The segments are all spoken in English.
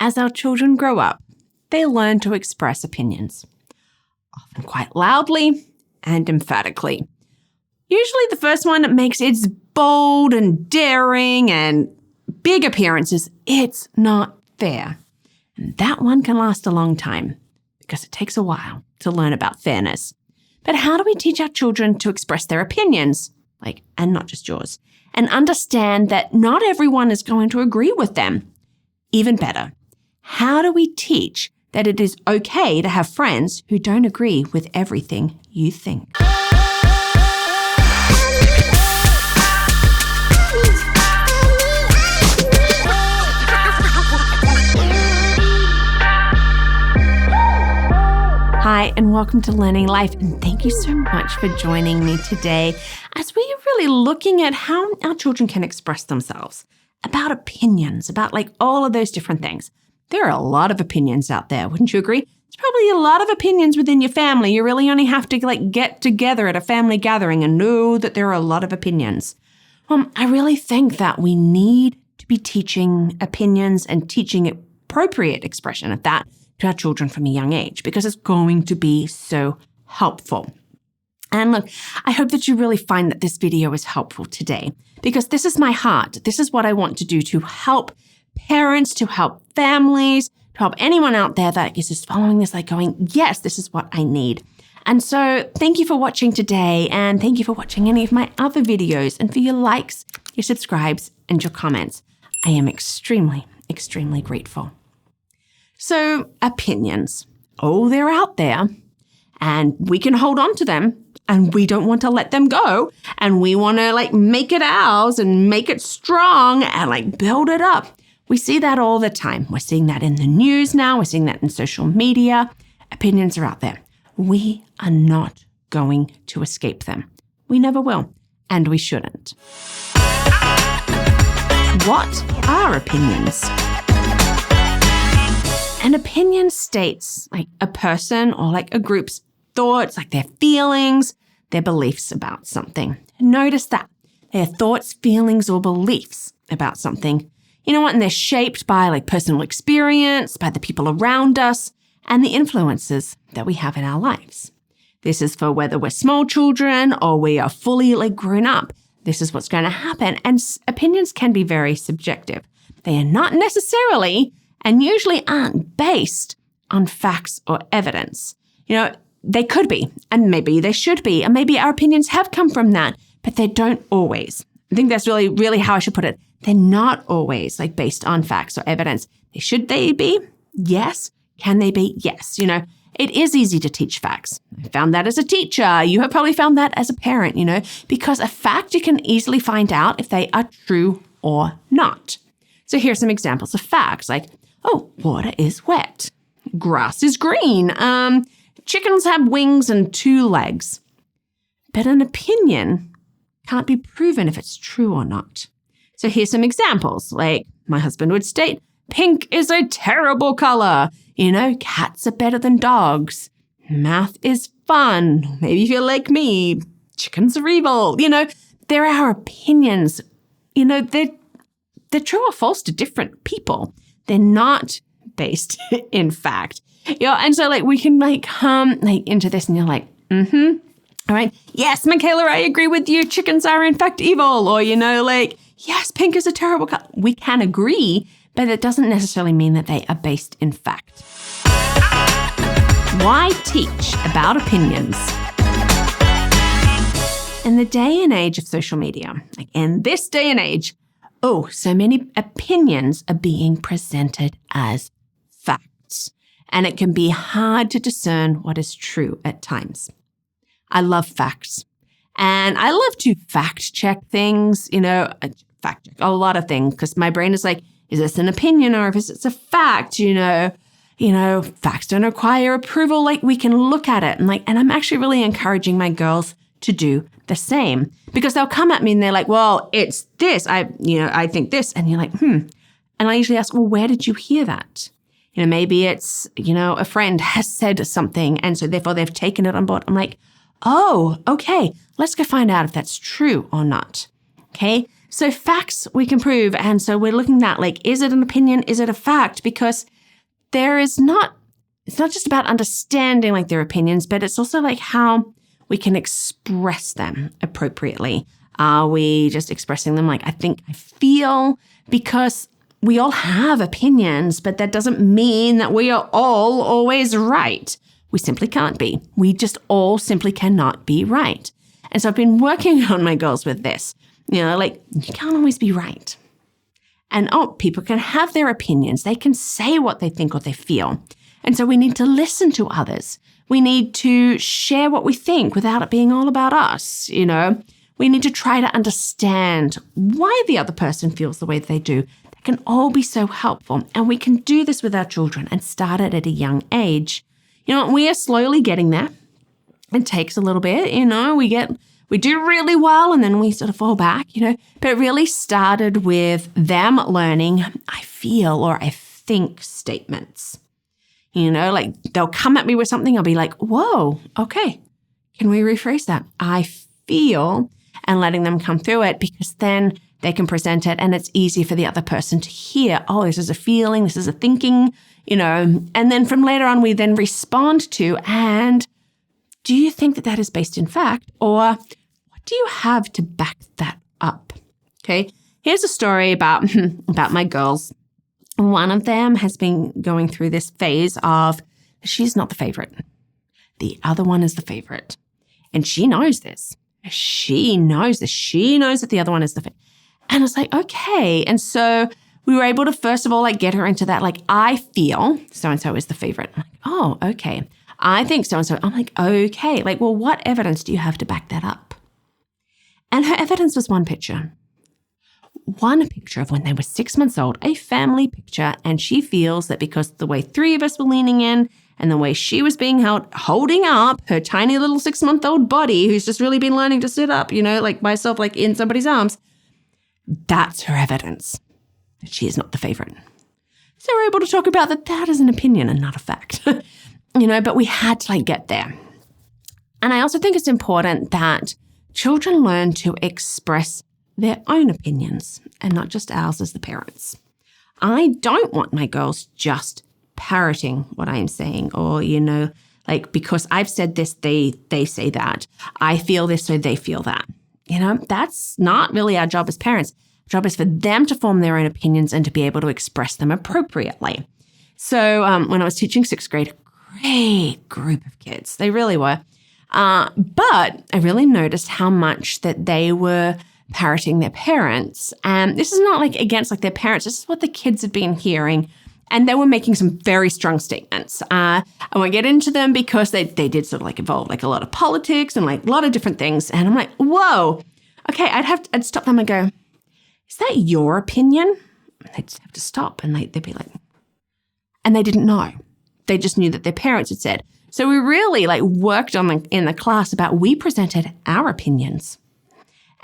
as our children grow up, they learn to express opinions, often quite loudly and emphatically. Usually the first one makes its bold and daring and big appearances. It's not fair. And that one can last a long time because it takes a while to learn about fairness. But how do we teach our children to express their opinions, and not just yours, and understand that not everyone is going to agree with them? Even better, how do we teach that it is okay to have friends who don't agree with everything you think? Hi, and welcome to Learning Life, and thank you so much for joining me today as we are really looking at how our children can express themselves, about opinions, about all of those different things. There are a lot of opinions out there, wouldn't you agree? There's probably a lot of opinions within your family. You really only have to get together at a family gathering and know that there are a lot of opinions. I really think that we need to be teaching opinions and teaching appropriate expression of that to our children from a young age, because it's going to be so helpful. And look, I hope that you really find that this video is helpful today, because this is my heart. This is what I want to do to help parents, to help families, to help anyone out there that is just following this, going, yes, this is what I need. And so thank you for watching today, and thank you for watching any of my other videos, and for your likes, your subscribes, and your comments. I am extremely, extremely grateful. So opinions, they're out there, and we can hold on to them, and we don't want to let them go, and we want to make it ours and make it strong and build it up. We see that all the time. We're seeing that in the news now. We're seeing that in social media. Opinions are out there. We are not going to escape them. We never will, and we shouldn't. What are opinions? An opinion states a person or a group's thoughts, their feelings, their beliefs about something. Notice that. Their thoughts, feelings, or beliefs about something. You know what? And they're shaped by personal experience, by the people around us, and the influences that we have in our lives. This is for whether we're small children or we are fully grown up. This is what's going to happen. And opinions can be very subjective. They are not necessarily and usually aren't based on facts or evidence. They could be, and maybe they should be, and maybe our opinions have come from that, but they don't always. I think that's really, really how I should put it. They're not always based on facts or evidence. Should they be? Yes. Can they be? Yes. It is easy to teach facts. I found that as a teacher. You have probably found that as a parent, because a fact you can easily find out if they are true or not. So here's some examples of facts water is wet. Grass is green. Chickens have wings and 2 legs. But an opinion can't be proven if it's true or not. So here's some examples. My husband would state, pink is a terrible color. Cats are better than dogs. Math is fun. Maybe if you're like me, chickens are evil. There are opinions. They're true or false to different people. They're not based in fact. And so we can come into this and you're all right. Yes, Michaela, I agree with you. Chickens are in fact evil. Or, yes, pink is a terrible color. We can agree, but it doesn't necessarily mean that they are based in fact. Why teach about opinions? In the day and age of social media, in this day and age, so many opinions are being presented as facts, and it can be hard to discern what is true at times. I love facts, and I love to fact check things, fact check a lot of things, because my brain is is this an opinion or if it's a fact? Facts don't require approval. We can look at it and I'm actually really encouraging my girls to do the same, because they'll come at me and they're well, it's this. I think this. And you're And I usually ask, well, where did you hear that? Maybe it's, a friend has said something and so therefore they've taken it on board. I'm oh, okay, let's go find out if that's true or not. Okay. So facts we can prove. And so we're looking at is it an opinion? Is it a fact? Because it's not just about understanding like their opinions, but it's also like how we can express them appropriately. Are we just expressing them like, I think, I feel? Because we all have opinions, but that doesn't mean that we are all always right. We simply can't be. We just all simply cannot be right. And so I've been working on my girls with this. Like, you can't always be right. And people can have their opinions. They can say what they think or they feel. And so we need to listen to others. We need to share what we think without it being all about us. We need to try to understand why the other person feels the way they do. That can all be so helpful. And we can do this with our children and start it at a young age. We are slowly getting there. It takes a little bit, we do really well and then we sort of fall back, but it really started with them learning, I feel or I think statements. Like they'll come at me with something. I'll be like, whoa, okay. Can we rephrase that? I feel, and letting them come through it, because then they can present it and it's easy for the other person to hear, oh, this is a feeling, this is a thinking, and then from later on, we then respond to, and do you think that is based in fact, or what do you have to back that up? Okay, here's a story about my girls. One of them has been going through this phase of she's not the favorite. The other one is the favorite. And she knows this. She knows this. She knows that the other one is the favorite. And it's like, okay. And so we were able to, first of all, like get her into that, like, I feel so-and-so is the favorite. I'm like, oh, okay. I think so-and-so. I'm like, okay. Like, well, what evidence do you have to back that up? And her evidence was one picture of when they were 6 months old, a family picture. And she feels that because the way three of us were leaning in and the way she was being holding up her tiny little 6-month-old body, who's just really been learning to sit up, like by herself, like in somebody's arms, that's her evidence that she is not the favorite. So we're able to talk about that is an opinion and not a fact, but we had to like get there. And I also think it's important that children learn to express their own opinions and not just ours as the parents. I don't want my girls just parroting what I'm saying or, like because I've said this, they say that. I feel this, so they feel that. That's not really our job as parents. Our job is for them to form their own opinions and to be able to express them appropriately. So when I was teaching 6th grade, great group of kids. They really were. But I really noticed how much that they were parroting their parents. And this is not like against like their parents. This is what the kids had been hearing. And they were making some very strong statements. I won't get into them because they did sort of like involve like a lot of politics and like a lot of different things. And I'm like, whoa, okay, I'd stop them and go, is that your opinion? And they'd just have to stop and they'd be like, and they didn't know. They just knew that their parents had said. So we really like worked on in the class about we presented our opinions.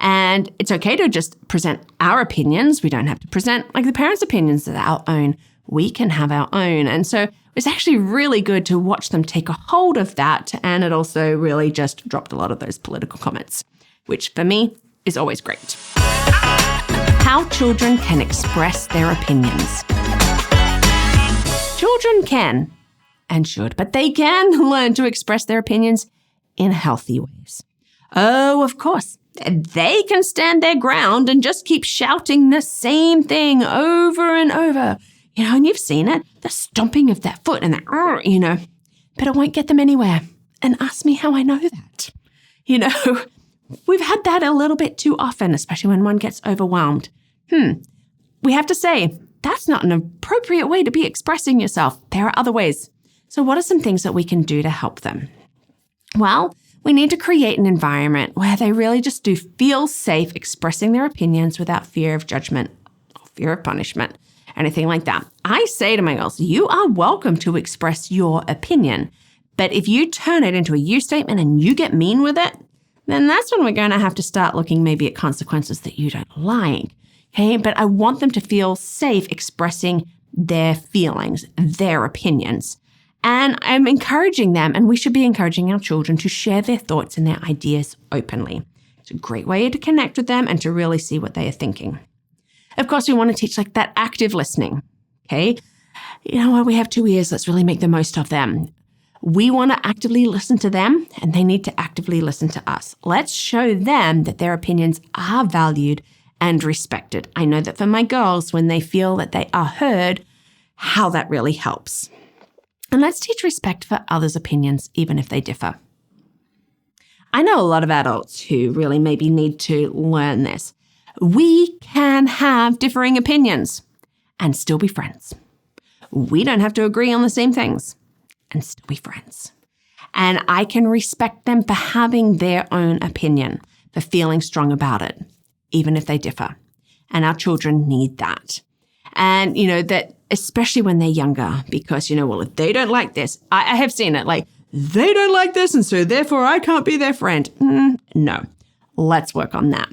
And it's okay to just present our opinions. We don't have to present like the parents' opinions as our own. We can have our own. And so it's actually really good to watch them take a hold of that. And it also really just dropped a lot of those political comments, which for me is always great. How children can express their opinions. Children can and should, but they can learn to express their opinions in healthy ways. Oh, of course. They can stand their ground and just keep shouting the same thing over and over. And you've seen it, the stomping of that foot and that, but it won't get them anywhere. And ask me how I know that. We've had that a little bit too often, especially when one gets overwhelmed. We have to say, that's not an appropriate way to be expressing yourself. There are other ways. So what are some things that we can do to help them? Well, we need to create an environment where they really just do feel safe expressing their opinions without fear of judgment or fear of punishment, anything like that. I say to my girls, you are welcome to express your opinion. But if you turn it into a you statement and you get mean with it, then that's when we're going to have to start looking maybe at consequences that you don't like. Okay, but I want them to feel safe expressing their feelings, their opinions. And I'm encouraging them, and we should be encouraging our children to share their thoughts and their ideas openly. It's a great way to connect with them and to really see what they are thinking. Of course, we want to teach like that active listening, okay? you know what, we have 2 ears, let's really make the most of them. We want to actively listen to them, and they need to actively listen to us. Let's show them that their opinions are valued and respected. I know that for my girls, when they feel that they are heard, how that really helps. And let's teach respect for others' opinions, even if they differ. I know a lot of adults who really maybe need to learn this. We can have differing opinions and still be friends. We don't have to agree on the same things and still be friends. And I can respect them for having their own opinion, for feeling strong about it, even if they differ. And our children need that. And, that especially when they're younger, because, well, if they don't like this, I have seen it, like, they don't like this, and so therefore I can't be their friend. No, let's work on that.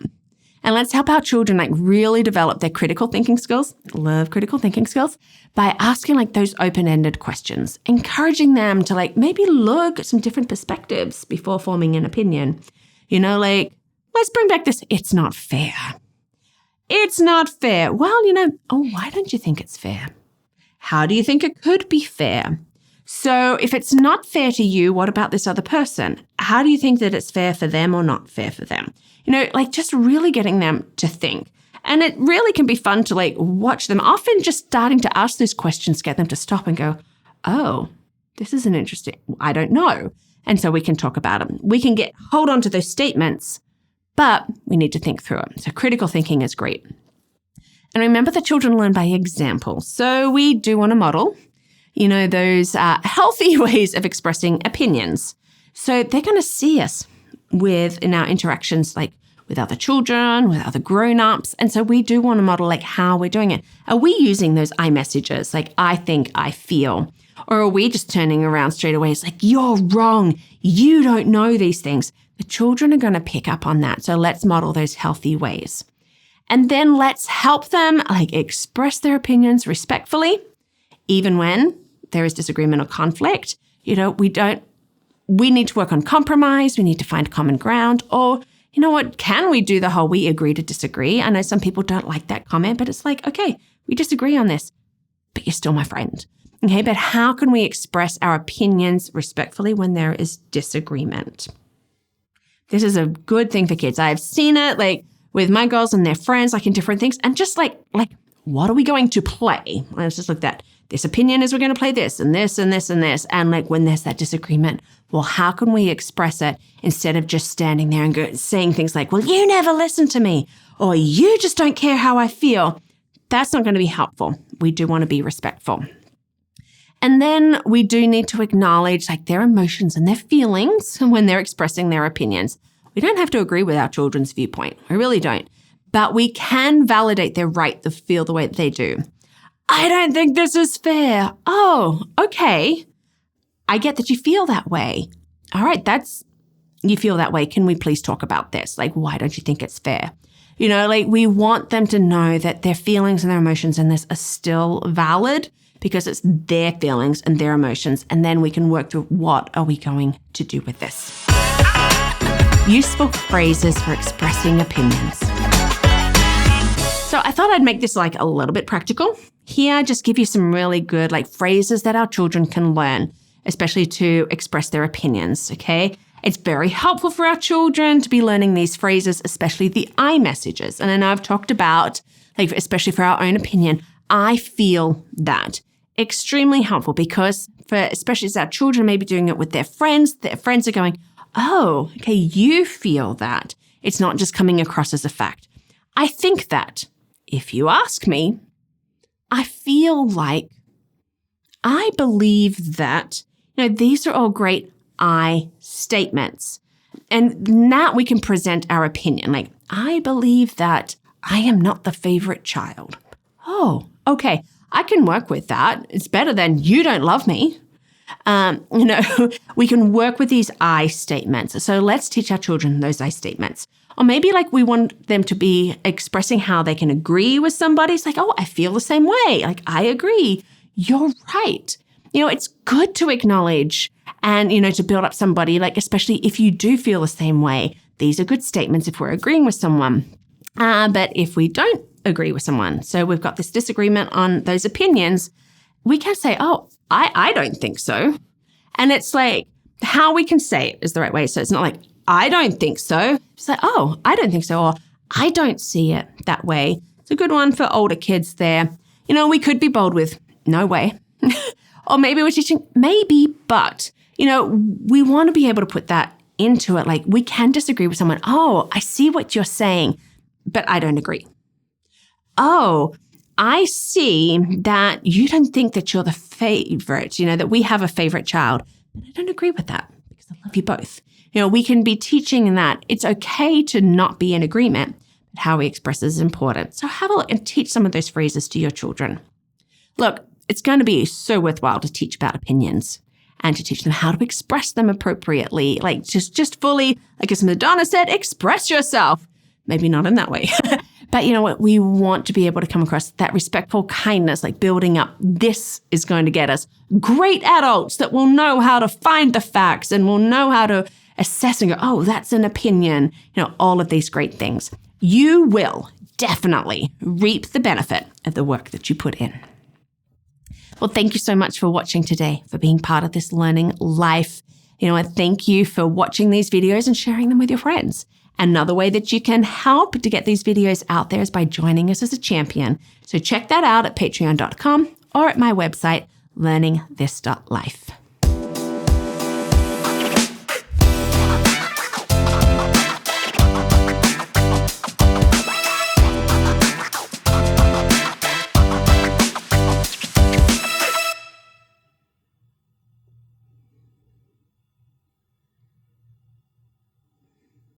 And let's help our children really develop their critical thinking skills. Love critical thinking skills by asking those open-ended questions, encouraging them to maybe look at some different perspectives before forming an opinion. Let's bring back this, it's not fair. It's not fair. Well, why don't you think it's fair? How do you think it could be fair? So if it's not fair to you, what about this other person? How do you think that it's fair for them or not fair for them? Just really getting them to think. And it really can be fun to watch them. Often just starting to ask those questions, get them to stop and go, oh, this is an interesting, I don't know. And so we can talk about them. We can hold on to those statements, but we need to think through it. So critical thinking is great. And remember that children learn by example. So we do want to model, those healthy ways of expressing opinions. So they're going to see us in our interactions, with other children, with other grown-ups. And so we do want to model how we're doing it. Are we using those I messages, I think, I feel? Or are we just turning around straight away? It's you're wrong. You don't know these things. The children are going to pick up on that. So let's model those healthy ways. And then let's help them express their opinions respectfully, even when there is disagreement or conflict. We need to work on compromise. We need to find common ground. Or, can we do the whole we agree to disagree? I know some people don't like that comment, but it's okay, we disagree on this, but you're still my friend. Okay, but how can we express our opinions respectfully when there is disagreement? This is a good thing for kids. I've seen it with my girls and their friends, in different things. And just what are we going to play? Let's just look at that. This opinion is we're going to play this and this and this and this. And when there's that disagreement, well, how can we express it instead of just standing there and saying things well, you never listen to me, or you just don't care how I feel? That's not going to be helpful. We do want to be respectful. And then we do need to acknowledge their emotions and their feelings when they're expressing their opinions. We don't have to agree with our children's viewpoint. We really don't. But we can validate their right to feel the way that they do. I don't think this is fair. Oh, okay. I get that you feel that way. All right, you feel that way. Can we please talk about this? Why don't you think it's fair? We want them to know that their feelings and their emotions in this are still valid because it's their feelings and their emotions. And then we can work through what are we going to do with this. Useful phrases for expressing opinions. So I thought I'd make this a little bit practical. Here, just give you some really good phrases that our children can learn, especially to express their opinions, okay? It's very helpful for our children to be learning these phrases, especially the I messages. And I know I've talked about, especially for our own opinion, I feel that. Extremely helpful because especially as our children may be doing it with their friends are going, oh, okay, you feel that. It's not just coming across as a fact. I think that. If you ask me, I feel I believe that. These are all great I statements. And now we can present our opinion. I believe that I am not the favorite child. Oh, okay. I can work with that. It's better than you don't love me. We can work with these I statements. So let's teach our children those I statements. Or maybe we want them to be expressing how they can agree with somebody. It's oh, I feel the same way. I agree. You're right. It's good to acknowledge and, to build up somebody, especially if you do feel the same way. These are good statements if we're agreeing with someone. But if we don't agree with someone, so we've got this disagreement on those opinions, we can say, oh, I don't think so. And it's like how we can say it is the right way. So it's not like, I don't think so. It's like, oh, I don't think so. Or I don't see it that way. It's a good one for older kids there. We could be bold with no way. Or maybe we're teaching maybe, but, we want to be able to put that into it. Like we can disagree with someone. Oh, I see what you're saying, but I don't agree. Oh, I see that you don't think that you're the favorite, that we have a favorite child. But I don't agree with that because I love you both. We can be teaching that it's okay to not be in agreement, but how we express is important. So have a look and teach some of those phrases to your children. Look, it's going to be so worthwhile to teach about opinions and to teach them how to express them appropriately. Like just fully, like as Madonna said, express yourself. Maybe not in that way. But you know what? We want to be able to come across that respectful kindness, like building up. This is going to get us great adults that will know how to find the facts and will know how to assess and go, oh, that's an opinion. All of these great things. You will definitely reap the benefit of the work that you put in. Well, thank you so much for watching today, for being part of this Learning Life. And thank you for watching these videos and sharing them with your friends. Another way that you can help to get these videos out there is by joining us as a champion. So check that out at patreon.com or at my website, LearningThis.Life.